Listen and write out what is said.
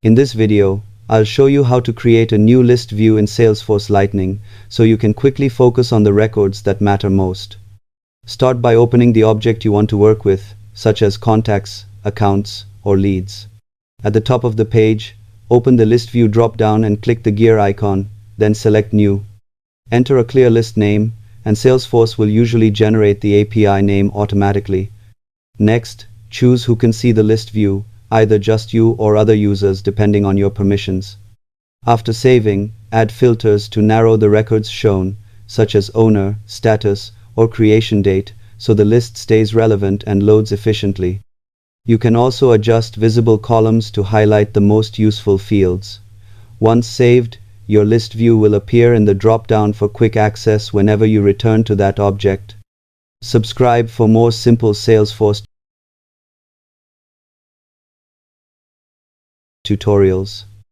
In this video, I'll show you how to create a new list view in Salesforce Lightning so you can quickly focus on the records that matter most. Start by opening the object you want to work with, such as contacts, accounts, or leads. At the top of the page, open the List View drop-down and click the gear icon, then select New. Enter a clear list name, and Salesforce will usually generate the API name automatically. Next, choose who can see the list view, either just you or other users depending on your permissions. After saving, add filters to narrow the records shown, such as owner, status, or creation date, so the list stays relevant and loads efficiently. You can also adjust visible columns to highlight the most useful fields. Once saved, your list view will appear in the drop-down for quick access whenever you return to that object. Subscribe for more simple Salesforce tutorials.